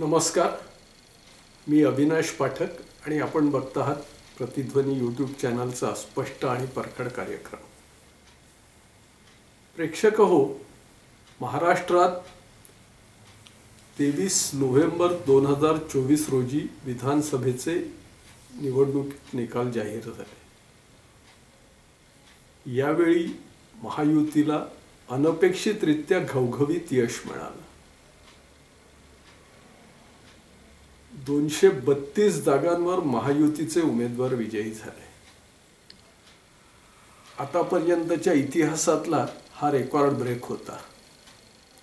नमस्कार, मी अविनाश पाठक आणि आपण बघत आहात प्रतिध्वनी यूट्यूब चॅनलचा स्पष्ट आणि परखड कार्यक्रम. प्रेक्षक हो, महाराष्ट्रात 23 नोव्हेंबर 2024 रोजी विधानसभेचे निवडणूक निकाल जाहीर झाले. यावेळी महायुतीला अनपेक्षितरित्या घवघवीत यश मिळालं. 232 जागांवर महायुतीचे उमेदवार विजयी झाले. आतापर्यंतच्या इतिहासातला हा रेकॉर्ड ब्रेक होता.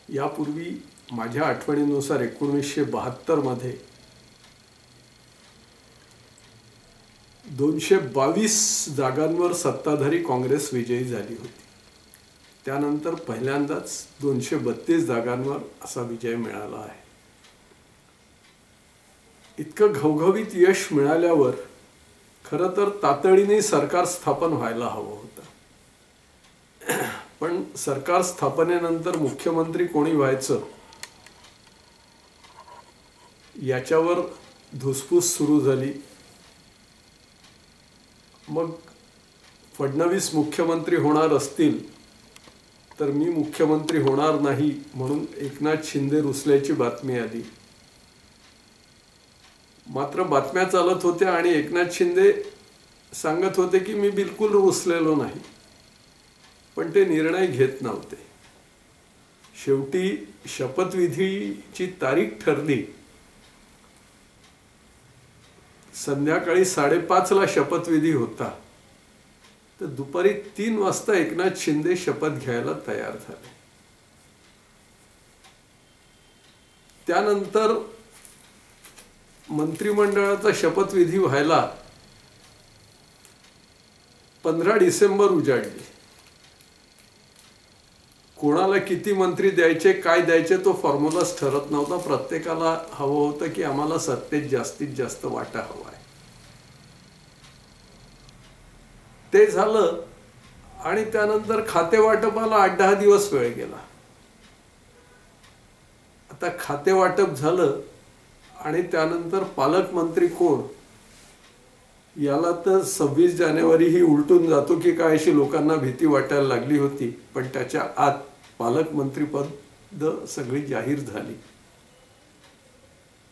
यापूर्वी माझ्या आठवणीनुसार 1972 मध्ये 222 जागांवर सत्ताधारी काँग्रेस विजयी झाली होती. त्यानंतर पहिल्यांदाच 232 जागांवर असा विजय मिळाला आहे. इतकं घवघवीत यश मिळाल्यावर खरं तर तातडीने सरकार स्थापन व्हायला हवं होतं. पण सरकार स्थापनेनंतर मुख्यमंत्री कोणी व्हायचं याच्यावर धुसफूस सुरू झाली. मग फडणवीस मुख्यमंत्री होणार असतील तर मी मुख्यमंत्री होणार नाही म्हणून एकनाथ शिंदे रुसल्याची बातमी आली. मात्र बातम्या चालत होत्या आणि एकनाथ शिंदे सांगत होते की मी बिलकुल रुसलेलो नाही, पण ते निर्णय घेत नव्हते. शेवटी शपथविधीची तारीख ठरली. संध्याकाळी 5:30 ला शपथविधी होता, तर दुपारी 3 वाजता एकनाथ शिंदे शपथ घ्यायला तयार झाले. त्यानंतर मंत्रिमंडळाचा शपथविधी व्हायला 15 डिसेंबर उजाडली. कोणाला किती मंत्री द्यायचे, काय द्यायचे तो फॉर्म्युलाच ठरत नव्हता. प्रत्येकाला हवं होतं की आम्हाला सत्तेत जास्तीत जास्त वाटा हवा आहे. ते झालं आणि त्यानंतर खातेवाटपाला 8-10 दिवस वेळ गेला. आता खातेवाटप झालं आणि त्यानंतर पालकमंत्री कोण याला तर 26 जानेवारी ही उलटून जातो की काय अशी लोकांना भीती वाटायला लागली होती. पण त्याच्या आत पालकमंत्रीपद सगळी जाहीर झाली.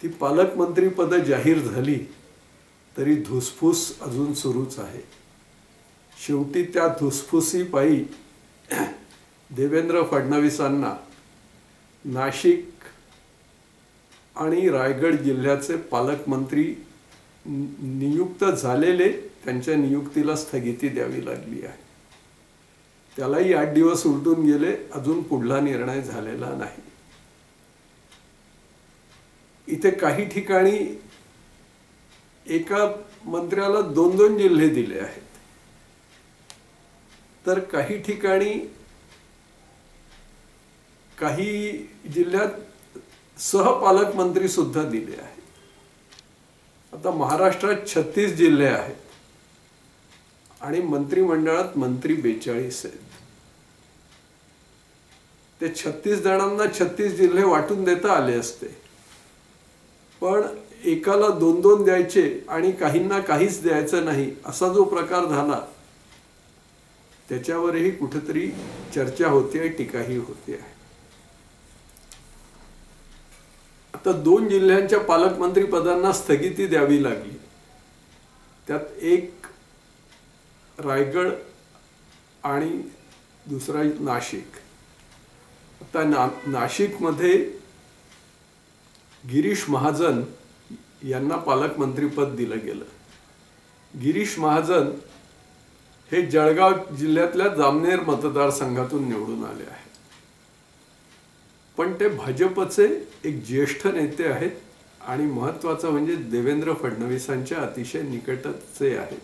ती पालकमंत्रीपद जाहीर झाली तरी धुसफूस अजून सुरूच आहे. शेवटी त्या धुसफुसीपायी देवेंद्र फडणवीसांना नाशिक आणि रायगड जिल्ह्याचे पालकमंत्री नियुक्त झालेले त्यांच्या नियुक्तीला स्थगिती द्यावी लागली आहे. त्यालाही 8 दिवस उलटून गेले, अजून पुढला निर्णय झालेला नाही. इथे काही ठिकाणी एका मंत्र्याला 2-2 जिल्हे दिले आहेत, तर काही ठिकाणी काही जिल्ह्यात सहपालकमंत्री सुद्धा दिले आहेत. आता महाराष्ट्रात 36 जिल्हे आहेत आणि मंत्रिमंडळात मंत्री 42 आहेत. ते 36 जणांना 36 जिल्हे वाटून देता आले असते, पण एकाला 2-2 द्यायचे आणि काहींना काहीच द्यायचं नाही असा जो प्रकार झाला त्याच्यावरही कुठेतरी चर्चा होते, टीकाही होते आहे. आता 2 जिल्ह्यांच्या पालकमंत्री पदांना स्थगिती द्यावी लागली. त्यात एक रायगड आणि दुसरा नाशिक. आता नाशिकमध्ये गिरीश महाजन यांना पालकमंत्रीपद दिलं गेलं. गिरीश महाजन हे जळगाव जिल्ह्यातल्या जामनेर मतदारसंघातून निवडून आले आहेत, पण ते भाजपचे एक ज्येष्ठ नेते आहेत आणि महत्त्वाचं म्हणजे देवेंद्र फडणवीसांच्या अतिशय निकटचे आहेत.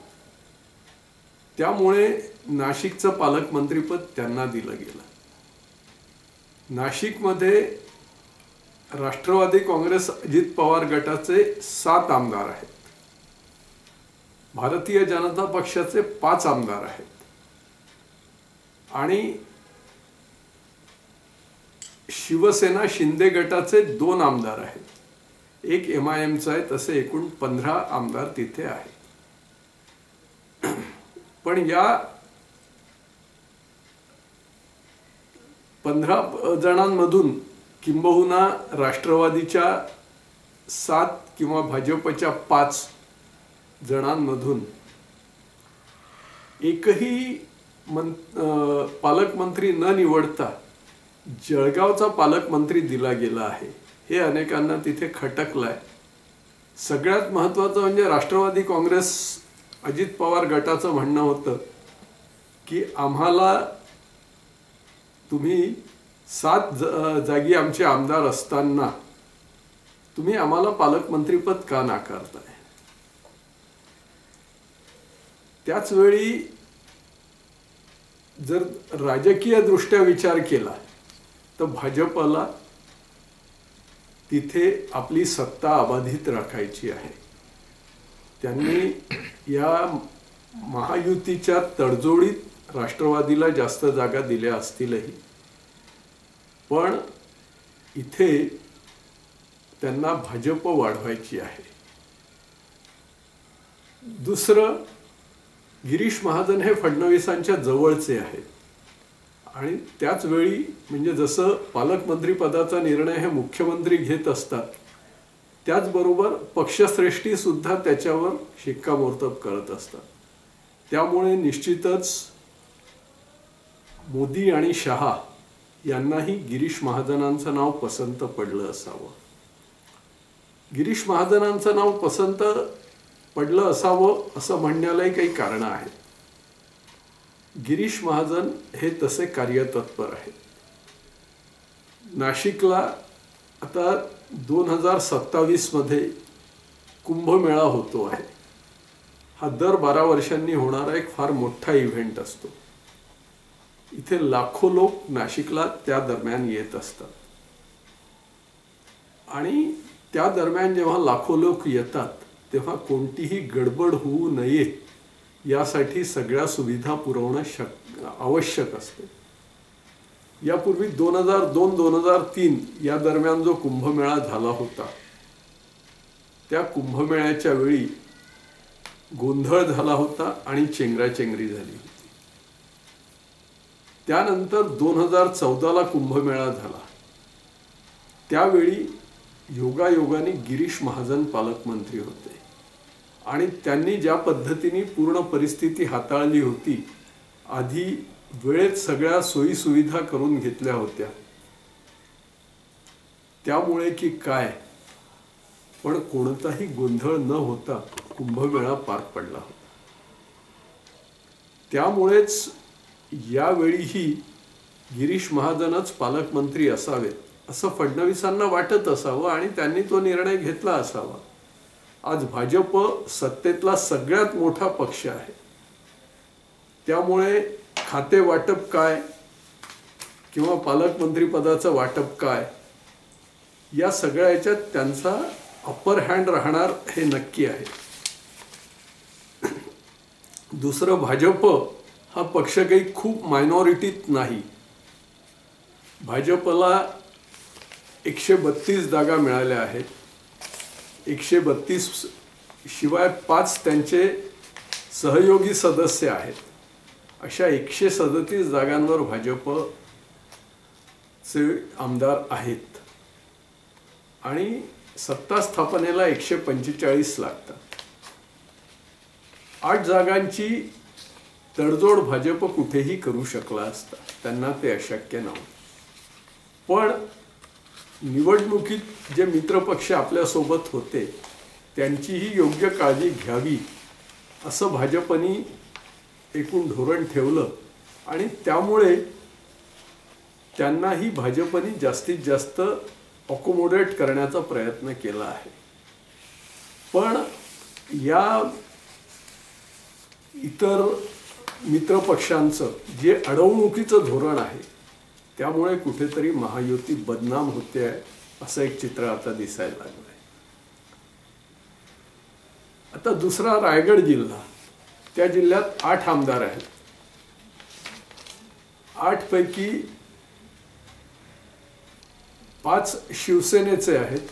त्यामुळे नाशिकचं पालकमंत्रीपद त्यांना दिलं गेलं. नाशिकमध्ये राष्ट्रवादी काँग्रेस अजित पवार गटाचे 7 आमदार आहेत. भारतीय जनता पक्षाचे 5 आमदार आहेत आणि शिवसेना शिंदे गटाचे 2 आमदार आहेत. एक MIMचा आहे, तसे एकूण 15 आमदार तिथे आहेत. पण या 15 जणांमधून किंबहुना राष्ट्रवादीच्या 7 किंवा भाजपच्या 5 जणांमधून एकही पालकमंत्री न निवडता जळगावचा पालकमंत्री दिला गेला आहे. हे अनेकांना तिथे खटकलंय. सगळ्यात महत्त्वाचं म्हणजे राष्ट्रवादी काँग्रेस अजित पवार गटाचं म्हणणं होतं की आम्हाला तुम्ही 7 जागी आमचे आमदार असताना तुम्ही आम्हाला पालकमंत्रीपद का नाकारताय. त्याच वेळी जर राजकीय दृष्ट्या विचार केला तर भाजपला तिथे आपली सत्ता अबाधित राखायची आहे. त्यांनी या महायुतीच्या तडजोडीत राष्ट्रवादीला जास्त जागा दिल्या असतीलही, पण इथे त्यांना भाजप वाढवायची आहे. दुसरं, गिरीश महाजन हे फडणवीसांच्या जवळचे आहेत आणि त्याच वेळी म्हणजे जसं पालकमंत्री पदाचा निर्णय हे मुख्यमंत्री घेत असतात, त्याचबरोबर पक्षश्रेष्ठी सुद्धा त्याच्यावर शिक्कामोर्तब करत असतात. त्यामुळे निश्चितच मोदी आणि शहा यांनाही गिरीश महाजनांचं नाव पसंत पडलं असावं. गिरीश महाजनांचं नाव पसंत पडलं असावं असं म्हणण्यालाही काही कारणं आहेत. गिरीश महाजन हे तसे कार्यतत्पर आहेत. नाशिकला आता 2027 मध्ये कुंभमेळा होतो आहे. हा दर 12 वर्षांनी होणारा एक फार मोठा इव्हेंट असतो. इथे लाखो लोक नाशिकला त्या दरम्यान येत असतात आणि त्या दरम्यान जेव्हा लाखो लोक येतात तेव्हा कोणतीही गडबड होऊ नये यासाठी सगळ्या सुविधा पुरवणं आवश्यक असते. यापूर्वी 2002-2003 या दरम्यान जो कुंभमेळा झाला होता, त्या कुंभमेळ्याच्या वेळी गोंधळ झाला होता आणि चेंगराचेंगरी झाली होती. त्यानंतर 2014ला कुंभमेळा झाला. त्यावेळी योगायोगाने गिरीश महाजन पालकमंत्री होते आणि त्यांनी ज्या पद्धतीने पूर्ण परिस्थिती हाताळली होती, आधी वेळेत सगळ्या सोयी सुविधा करून घेतल्या होत्या, त्यामुळे की काय, पण कोणताही गोंधळ न होता कुंभमेळा पार पडला होता. त्यामुळेच यावेळीही गिरीश महाजनच पालकमंत्री असावेत असं फडणवीसांना वाटत असावं आणि त्यांनी तो निर्णय घेतला असावा. आज भाजप सत्तेतला सगळ्यात मोठा पक्ष आहे, त्यामुळे खाते वाटप काय किंवा पालकमंत्री पदाचं वाटप काय या सगळ्या याच्यात त्यांचा अपर हँड राहणार हे नक्की आहे. दुसरं, भाजप हा पक्ष काही खूप मायनॉरिटीत नाही. भाजपला 132 जागा मिळाल्या आहेत. 132 शिवाय 5 त्यांचे सहयोगी सदस्य आहेत. अशा 137 जागांवर भाजपचे आमदार आहेत आणि सत्ता स्थापनेला 145 लागतात. 8 जागांची तडजोड भाजप कुठेही करू शकला असता, त्यांना ते अशक्य नव्हते. पण निवडणुकीत जे मित्रपक्ष आपल्यासोबत होते त्यांचीही योग्य काळजी घ्यावी असं भाजपनी एकूण धोरण ठेवलं आणि त्यामुळे त्यांनाही भाजपनी जास्तीत जास्त अकोमोडेट करण्याचा प्रयत्न केला आहे. पण या इतर मित्रपक्षांचं जे अडवणुकीचं धोरण आहे त्यामुळे कुठेतरी महायुती बदनाम होते आहे असं एक चित्र आता दिसायला लागलं आहे. आता दुसरा रायगड जिल्हा, त्या जिल्ह्यात 8 आमदार आहेत. 8 पैकी 5 शिवसेनेचे आहेत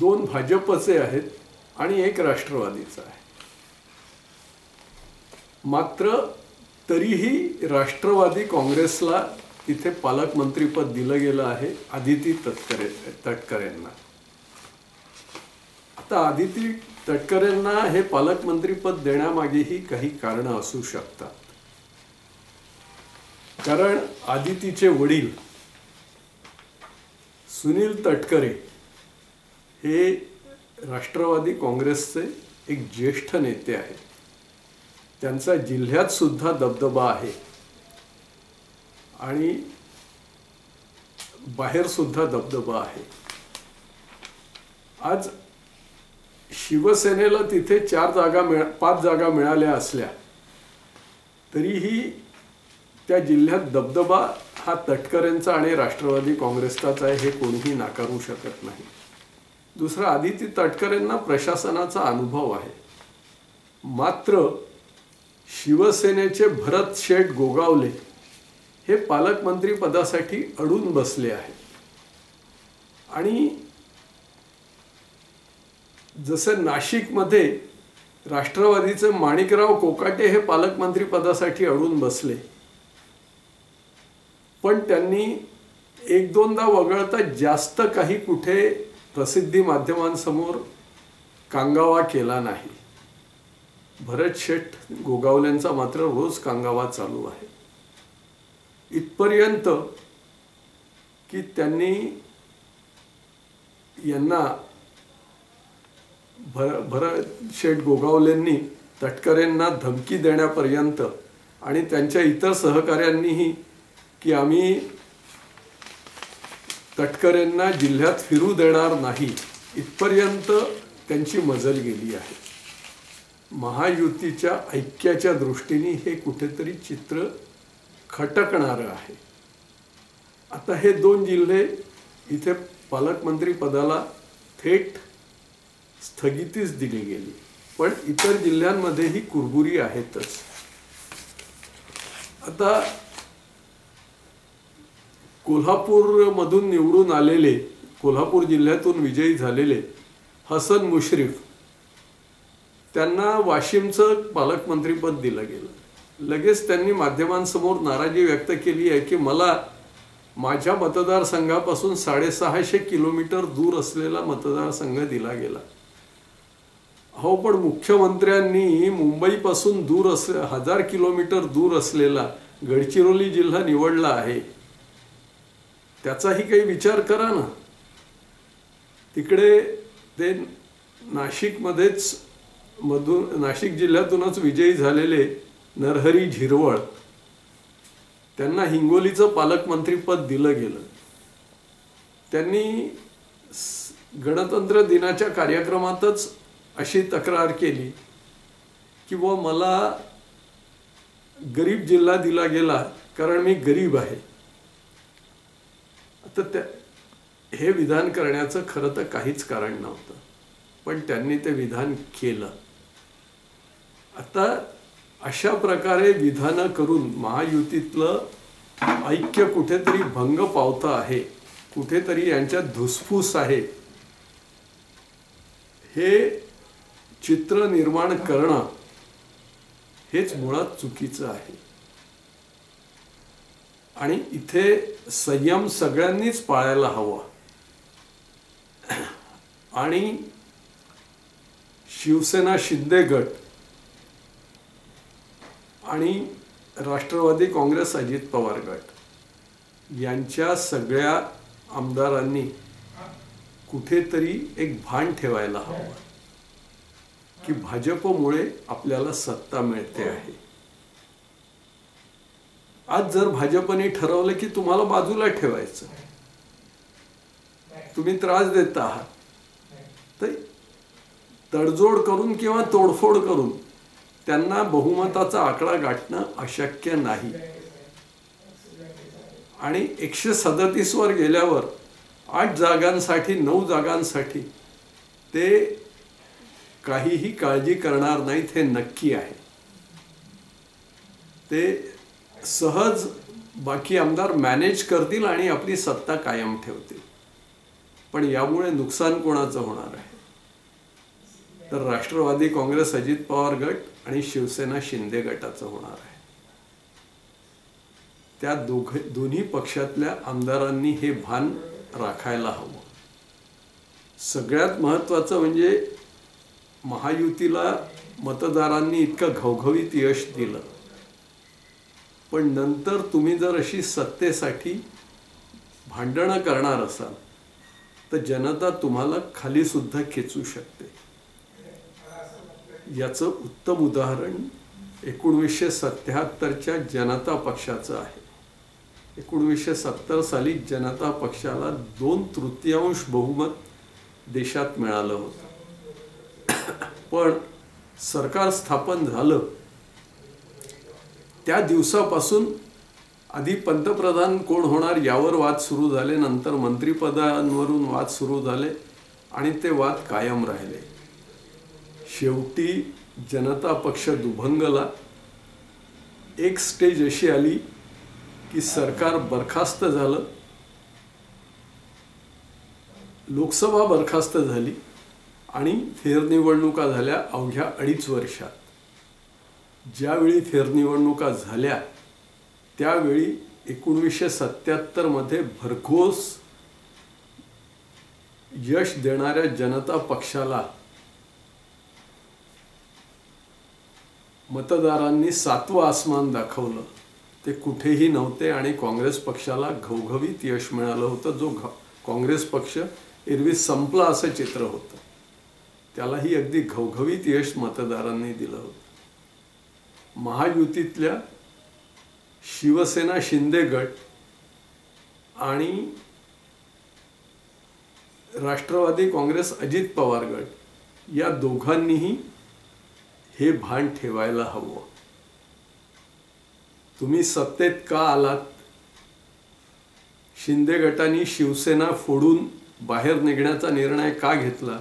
2 भाजपचे आहेत आणि 1 राष्ट्रवादीचा आहे. मात्र तरीही राष्ट्रवादी काँग्रेसला तिथे पालकमंत्रीपद दिलं गेलं आहे आदिती तटकरेंना. आता आदिती तटकरेंना हे पालकमंत्रीपद देण्यामागेही काही कारणं असू शकतात. कारण आदितीचे वडील सुनील तटकरे हे राष्ट्रवादी काँग्रेसचे एक ज्येष्ठ नेते आहेत. त्यांचा जिल्ह्यात सुद्धा दबदबा आहे आणि बाहेर सुद्धा दबदबा आहे. आज शिवसेनेला तिथे 5 जागा मिळाल्या असल्या तरीही त्या जिल्ह्यात दबदबा हा तटकरेंचा आणि राष्ट्रवादी काँग्रेसचाच आहे हे कोणीही नाकारू शकत नाही. दुसरा, आदिती तटकरेंना प्रशासनाचा अनुभव आहे. मात्र शिवसेनेचे भरत शेठ गोगावले हे पालकमंत्री पदासाठी अडून बसले आहेत. आणि जसे नाशिकमध्ये राष्ट्रवादीचे माणिकराव कोकाटे हे पालकमंत्री पदासाठी अडून बसले, पण त्यांनी 1-2दा वगळता जास्त काही कुठे प्रसिद्धी माध्यमांसमोर कांगावा केला नाही. भरत शेठ गोगावलेंचा मात्र रोज कांगावा चालू आहे. इथपर्यंत की त्यांनी यांना भरत शेठ गोगावलेंनी तटकरेंना धमकी देण्यापर्यंत आणि त्यांच्या इतर सहकाऱ्यांनीही की आम्ही तटकरेंना जिल्ह्यात फिरू देणार नाही इथपर्यंत त्यांची मजल गेली आहे. महायुतीच्या ऐक्याच्या दृष्टीने हे कुठेतरी चित्र खटकणारं आहे. आता हे 2 जिल्हे इथे पालकमंत्री पदाला थेट स्थगितीच दिली गेली, पण इतर जिल्ह्यांमध्येही कुरबुरी आहेतच. आता कोल्हापूरमधून निवडून आलेले, कोल्हापूर जिल्ह्यातून विजयी झालेले हसन मुश्रीफ, त्यांना वाशिमचं पालकमंत्रीपद दिलं गेलं. लगेच त्यांनी माध्यमांसमोर नाराजी व्यक्त केली आहे की मला माझ्या मतदारसंघापासून 650 किलोमीटर दूर असलेला मतदारसंघ दिला गेला. हो, पण मुख्यमंत्र्यांनी मुंबईपासून दूर 1000 किलोमीटर दूर असलेला गडचिरोली जिल्हा निवडला आहे. त्याचाही काही विचार करा ना. तिकडे ते नाशिक जिल्ह्यातूनच विजयी झालेले नरहरी झिरवळ, त्यांना हिंगोलीचं पालकमंत्रीपद दिलं गेलं. त्यांनी गणतंत्र दिनाच्या कार्यक्रमातच अशी तक्रार केली की मला गरीब जिल्हा दिला गेला कारण मी गरीब आहे. आता हे विधान करण्याचं खरं तर काहीच कारण नव्हतं, पण त्यांनी ते विधान केलं. आता अशा प्रकारे विधानं करून महायुतीतलं ऐक्य कुठेतरी भंग पावतं आहे, कुठेतरी यांच्यात धुसफूस आहे, हे चित्र निर्माण करणं हेच मुळात चुकीचं आहे. आणि इथे संयम सगळ्यांनीच पाळायला हवा. आणि शिवसेना शिंदे गट आणि राष्ट्रवादी काँग्रेस अजित पवार गट यांच्या सगळ्या आमदारांनी कुठेतरी एक भान ठेवायला हवं की भाजपमुळे आपल्याला सत्ता मिळते आहे. आज जर भाजपने ठरवलं की तुम्हाला बाजूला ठेवायचं, तुम्ही त्रास देत आहात, तर तडजोड करून किंवा तोडफोड करून त्यांना बहुमताचा आकडा गाठणं अशक्य नाही. आणि 137 वर गेल्यावर 8 जागांसाठी 9 जागांसाठी ते काहीही काळजी करणार नाहीत हे नक्की आहे. ते सहज बाकी आमदार मॅनेज करतील आणि आपली सत्ता कायम ठेवतील. पण यामुळे नुकसान कोणाचं होणार आहे? तर राष्ट्रवादी काँग्रेस अजित पवार गट आणि शिवसेना शिंदे गटाचं होणार आहे. त्या दोन्ही पक्षातल्या आमदारांनी हे भान राखायला हवं. सगळ्यात महत्त्वाचं म्हणजे महायुतीला मतदारांनी इतकं घवघवीत यश दिलं, पण नंतर तुम्ही जर अशी सत्तेसाठी भांडणं करणार असाल तर जनता तुम्हाला खाली सुद्धा खेचू शकते. याचं उत्तम उदाहरण 1977च्या जनता पक्षाचं आहे. 1970 साली जनता पक्षाला 2/3 बहुमत देशात मिळालं होतं. पण सरकार स्थापन झालं त्या दिवसापासून आधी पंतप्रधान कोण होणार यावर वाद सुरू झाले, नंतर मंत्रिपदांवरून वाद सुरू झाले आणि ते वाद कायम राहिले. शेवटी जनता पक्ष दुभंगला. एक स्टेज अशी आली की सरकार बरखास्त झालं, लोकसभा बरखास्त झाली आणि फेरनिवडणुका झाल्या अवघ्या 2.5 वर्षात. ज्यावेळी फेरनिवडणुका झाल्या त्यावेळी 1977 मध्ये भरघोस यश देणाऱ्या जनता पक्षाला मतदारांनी 7वं आसमान दाखवलं. ते कुठेही नव्हते आणि काँग्रेस पक्षाला घवघवीत यश मिळालं होतं. जो काँग्रेस पक्ष एरवी संपला असं चित्र होतं, त्यालाही अगदी घवघवीत यश मतदारांनी दिलं होतं. महायुतीतल्या शिवसेना शिंदे गट आणि राष्ट्रवादी काँग्रेस अजित पवार गट या दोघांनीही हे भान ठेवायला हवं. तुम्ही सत्तेत का आलात? शिंदे गटाने शिवसेना फोडून बाहेर निघण्याचा निर्णय का घेतला?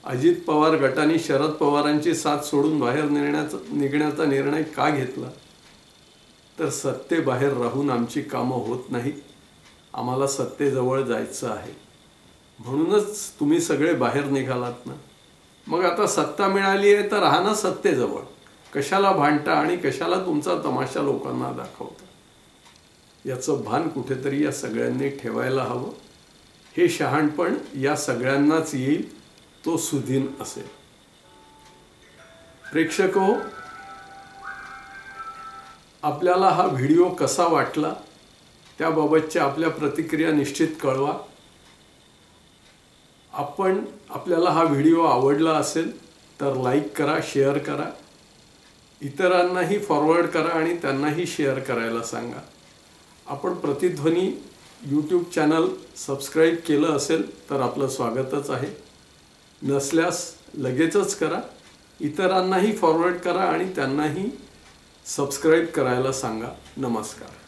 अजित पवार गटाने शरद पवारांची साथ सोडून बाहेर निघण्याचा निर्णय का घेतला? तर सत्तेबाहेर राहून आमची कामं होत नाहीत, आम्हाला सत्तेजवळ जायचं आहे म्हणूनच तुम्ही सगळे बाहेर निघालात ना. मग आता सत्ता मिळाली आहे तर राहा ना सत्तेजवळ. कशाला भांडता आणि कशाला तुमचा तमाशा लोकांना दाखवता? याचं भान कुठेतरी या सगळ्यांनी ठेवायला हवं. हे शहाणपण या सगळ्यांनाच येईल, तो सुदीन असेल. प्रेक्षको, आपल्याला हा व्हिडिओ कसा वाटला त्याबाबतच्या आपल्या प्रतिक्रिया निश्चित कळवा. आपल्याला हा व्हिडिओ आवडला असेल तर लाईक करा, शेअर करा, इतरांनाही फॉरवर्ड करा आणि त्यांनाही शेअर करायला सांगा. आपण प्रतिध्वनी यूट्यूब चॅनल सबस्क्राईब केलं असेल तर आपलं स्वागतच आहे. नसल्यास लगेचच करा, इतरांनाही फॉरवर्ड करा आणि त्यांनाही सबस्क्राईब करायला सांगा. नमस्कार.